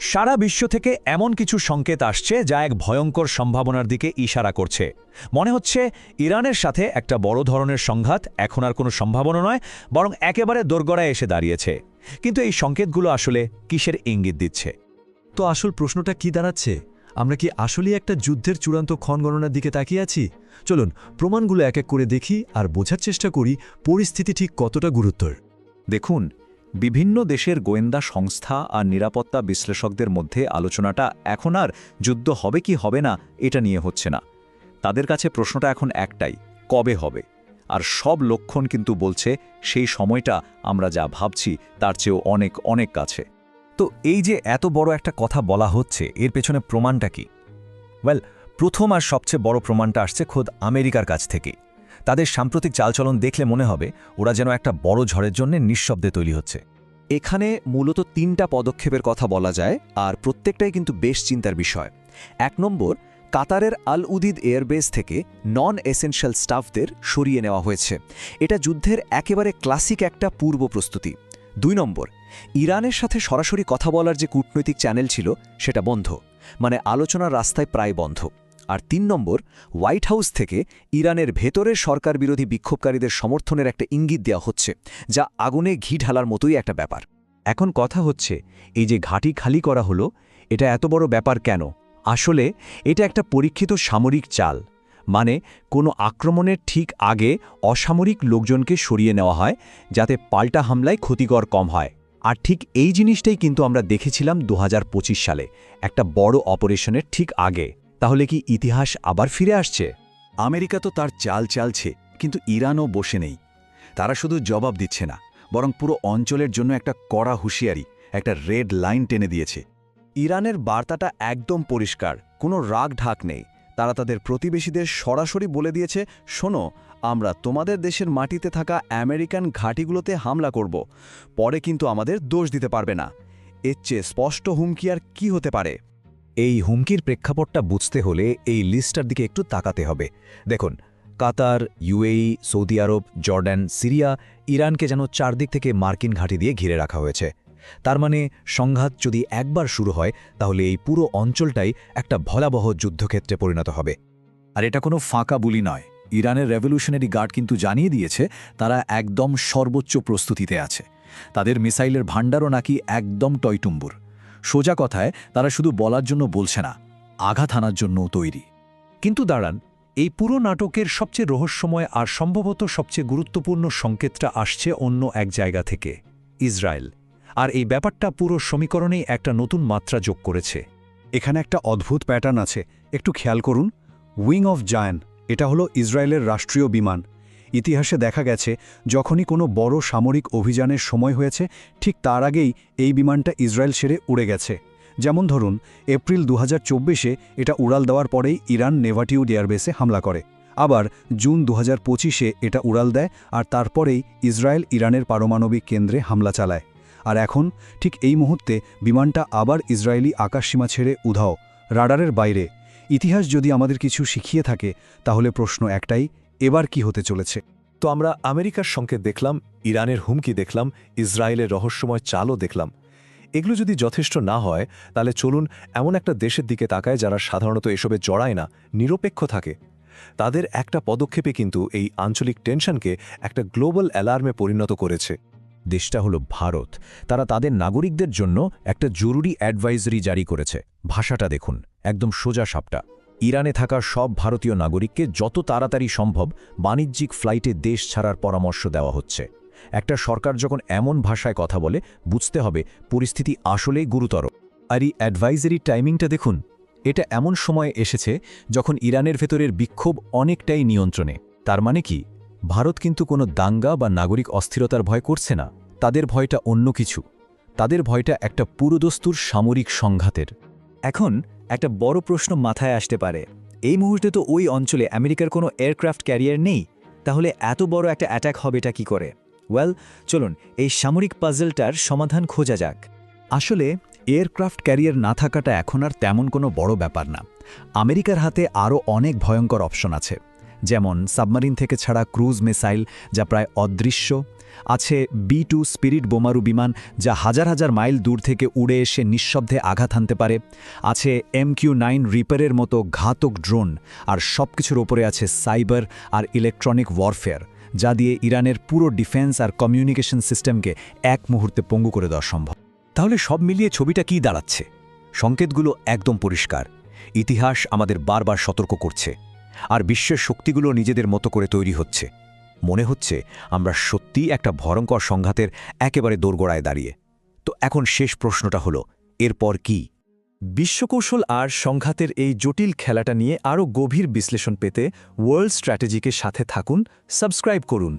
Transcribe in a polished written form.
সারা বিশ্ব থেকে এমন কিছু সংকেত আসছে যা এক ভয়ঙ্কর সম্ভাবনার দিকে ইশারা করছে। মনে হচ্ছে ইরানের সাথে একটা বড় ধরনের সংঘাত এখন আর কোনো সম্ভাবনা নয়, বরং একেবারে দোরগোড়ায় এসে দাঁড়িয়েছে। কিন্তু এই সংকেতগুলো আসলে কিসের ইঙ্গিত দিচ্ছে? তো আসল প্রশ্নটা কি দাঁড়াচ্ছে? আমরা কি আসলেই একটা যুদ্ধের চূড়ান্ত ক্ষণগণনার দিকে তাকিয়ে আছি? চলুন প্রমাণগুলো এক এক করে দেখি আর বোঝার চেষ্টা করি পরিস্থিতি ঠিক কতটা গুরুত্বর। দেখুন, বিভিন্ন দেশের গোয়েন্দা সংস্থা আর নিরাপত্তা বিশ্লেষকদের মধ্যে আলোচনাটা এখন আর যুদ্ধ হবে কি হবে না এটা নিয়ে হচ্ছে না। তাদের কাছে প্রশ্নটা এখন একটাই, কবে হবে? আর সব লক্ষণ কিন্তু বলছে সেই সময়টা আমরা যা ভাবছি তার চেয়েও অনেক অনেক কাছে। তো এই যে এত বড় একটা কথা বলা হচ্ছে, এর পেছনে প্রমাণটা কি? ওয়েল, প্রথম আর সবচেয়ে বড় প্রমাণটা আসছে খোদ আমেরিকার কাছ থেকে। তাদের সাম্প্রতিক চালচলন দেখলে মনে হবে ওরা যেন একটা বড় ঝড়ের জন্য নিঃশব্দে তৈরি হচ্ছে। এখানে মূলত 3টা পদক্ষেপের কথা বলা যায়, আর প্রত্যেকটাই কিন্তু বেশ চিন্তার বিষয়। 1 নম্বর, কাতারের আল উদিদ এয়ারবেস থেকে নন এসেনশিয়াল স্টাফদের সরিয়ে নেওয়া হয়েছে। এটা যুদ্ধের একেবারে ক্লাসিক একটা পূর্ব প্রস্তুতি। 2 নম্বর, ইরানের সাথে সরাসরি কথা বলার যে কূটনৈতিক চ্যানেল ছিল সেটা বন্ধ, মানে আলোচনার রাস্তায় প্রায় বন্ধ। আর 3 নম্বর, হোয়াইট হাউস থেকে ইরানের ভেতরের সরকার বিরোধী বিক্ষোভকারীদের সমর্থনের একটা ইঙ্গিত দেওয়া হচ্ছে, যা আগুনে ঘি ঢালার মতোই একটা ব্যাপার। এখন কথা হচ্ছে, এই যে ঘাঁটি খালি করা হলো, এটা এত বড় ব্যাপার কেন? আসলে এটা একটা পরীক্ষিত সামরিক চাল। মানে কোনো আক্রমণের ঠিক আগে অসামরিক লোকজনকে সরিয়ে নেওয়া হয়, যাতে পাল্টা হামলায় ক্ষতিকর কম হয়। আর ঠিক এই জিনিসটাই কিন্তু আমরা দেখেছিলাম 2025 সালে একটা বড় অপারেশনের ঠিক আগে। তাহলে কি ইতিহাস আবার ফিরে আসছে? আমেরিকা তো তার চাল চালছে, কিন্তু ইরানও বসে নেই। তারা শুধু জবাব দিচ্ছে না, বরং পুরো অঞ্চলের জন্য একটা কড়া হুঁশিয়ারি, একটা রেড লাইন টেনে দিয়েছে। ইরানের বার্তাটা একদম পরিষ্কার, কোনো রাগ ঢাক নেই। তারা তাদের প্রতিবেশীদের সরাসরি বলে দিয়েছে, শোনো, আমরা তোমাদের দেশের মাটিতে থাকা আমেরিকান ঘাঁটিগুলোতে হামলা করব, পরে কিন্তু আমাদের দোষ দিতে পারবে না। এর চেয়ে স্পষ্ট হুমকি আর কি হতে পারে? এই হুমকির প্রেক্ষাপটটা বুঝতে হলে এই লিস্টটার দিকে একটু তাকাতে হবে। দেখুন, কাতার, ইউএই, সৌদি আরব, জর্ডান, সিরিয়া, ইরানকে যেন চারদিক থেকে মার্কিন ঘাঁটি দিয়ে ঘিরে রাখা হয়েছে। তার মানে সংঘাত যদি একবার শুরু হয়, তাহলে এই পুরো অঞ্চলটাই একটা ভয়াবহ যুদ্ধক্ষেত্রে পরিণত হবে। আর এটা কোনো ফাঁকা বুলি নয়। ইরানের রেভলিউশনারি গার্ড কিন্তু জানিয়ে দিয়েছে তারা একদম সর্বোচ্চ প্রস্তুতিতে আছে। তাদের মিসাইলের ভাণ্ডারও নাকি একদম টয়টুম্বুর। সোজা কথায় তারা শুধু বলার জন্য বলছে না, আঘাত হানার জন্যও তৈরি। কিন্তু দাঁড়ান, এই পুরো নাটকের সবচেয়ে রহস্যময় আর সম্ভবত সবচেয়ে গুরুত্বপূর্ণ সংকেতটা আসছে অন্য এক জায়গা থেকে, ইসরায়েল। আর এই ব্যাপারটা পুরো সমীকরণেই একটা নতুন মাত্রা যোগ করেছে। এখানে একটা অদ্ভুত প্যাটার্ন আছে, একটু খেয়াল করুন। উইং অফ জায়ান, এটা হলো ইসরায়েলের রাষ্ট্রীয় বিমান। ইতিহাসে দেখা গেছে, যখনই কোনো বড় সামরিক অভিযানের সময় হয়েছে, ঠিক তার আগেই এই বিমানটা ইসরায়েল ছেড়ে উড়ে গেছে। যেমন ধরুন, এপ্রিল 2024-এ এটা উড়াল দেওয়ার পরেই ইরান নেভাটিউড এয়ারবেসে হামলা করে। আবার জুন 2025-এ এটা উড়াল দেয়, আর তারপরেই ইসরায়েল ইরানের পারমাণবিক কেন্দ্রে হামলা চালায়। আর এখন ঠিক এই মুহূর্তে বিমানটা আবার ইসরায়েলি আকাশসীমা ছেড়ে উধাও, রাডারের বাইরে। ইতিহাস যদি আমাদের কিছু শিখিয়ে থাকে, তাহলে প্রশ্ন একটাই, এবার কি হতে চলেছে? তো আমরা আমেরিকার সংকেত দেখলাম, ইরানের হুমকি দেখলাম, ইসরায়েলের রহস্যময় চালও দেখলাম। এগুলো যদি যথেষ্ট না হয়, তাহলে চলুন এমন একটা দেশের দিকে তাকায় যারা সাধারণত এসবে জড়ায় না, নিরপেক্ষ থাকে। তাদের একটা পদক্ষেপে কিন্তু এই আঞ্চলিক টেনশনকে একটা গ্লোবাল অ্যালার্মে পরিণত করেছে। দেশটা হলো ভারত। তারা তাদের নাগরিকদের জন্য একটা জরুরি অ্যাডভাইজারি জারি করেছে। ভাষাটা দেখুন, একদম সোজা সাপটা। ইরানে থাকা সব ভারতীয় নাগরিককে যত তাড়াতাড়ি সম্ভব বাণিজ্যিক ফ্লাইটে দেশ ছাড়ার পরামর্শ দেওয়া হচ্ছে। একটা সরকার যখন এমন ভাষায় কথা বলে, বুঝতে হবে পরিস্থিতি আসলেই গুরুতর। আর এই অ্যাডভাইজারি টাইমিংটা দেখুন, এটা এমন সময়ে এসেছে যখন ইরানের ভেতরের বিক্ষোভ অনেকটাই নিয়ন্ত্রণে। তার মানে কি, ভারত কিন্তু কোনো দাঙ্গা বা নাগরিক অস্থিরতার ভয় করছে না। তাদের ভয়টা অন্য কিছু। তাদের ভয়টা একটা পুরোদস্তুর সামরিক সংঘাতের। এখন একটা বড় প্রশ্ন মাথায় আসতে পারে, এই মুহূর্তে তো ওই অঞ্চলে আমেরিকার কোনো এয়ারক্রাফট ক্যারিয়ার নেই, তাহলে এত বড় একটা অ্যাটাক হবেটা কি করে? ওয়েল, চলুন এই সামরিক পাজলটার সমাধান খোঁজা যাক। আসলে এয়ারক্রাফট ক্যারিয়ার না থাকাটা এখন আর তেমন কোনো বড় ব্যাপার না। আমেরিকার হাতে আরও অনেক ভয়ঙ্কর অপশন আছে, যেমন সাবমারিন থেকে ছাড়া ক্রুজ মিসাইল, যা প্রায় অদৃশ্য, আছে B2 স্পিরিট বোমারু বিমান, যা হাজার হাজার মাইল দূর থেকে উড়ে এসে নিঃশব্দে আঘাত হানতে পারে। আছে MQ-9 রিপারের মতো ঘাতক ড্রোন। আর সবকিছুর ওপরে আছে সাইবার আর ইলেকট্রনিক ওয়ারফেয়ার, যা দিয়ে ইরানের পুরো ডিফেন্স আর কমিউনিকেশন সিস্টেমকে এক মুহূর্তে পঙ্গু করে দেওয়া সম্ভব। তাহলে সব মিলিয়ে ছবিটা কি দাঁড়াচ্ছে? সংকেতগুলো একদম পরিষ্কার। ইতিহাস আমাদের বারবার সতর্ক করছে, আর বিশ্বের শক্তিগুলো নিজেদের মতো করে তৈরি হচ্ছে। মনে হচ্ছে আমরা সত্যিই একটা ভয়ঙ্কর সংঘাতের একেবারে দোরগোড়ায় দাঁড়িয়ে। তো এখন শেষ প্রশ্নটা হলো, এরপর কি? বিশ্বকৌশল আর সংঘাতের এই জটিল খেলাটা নিয়ে আরও গভীর বিশ্লেষণ পেতে ওয়ার্ল্ড স্ট্র্যাটেজিকে সাথে থাকুন, সাবস্ক্রাইব করুন।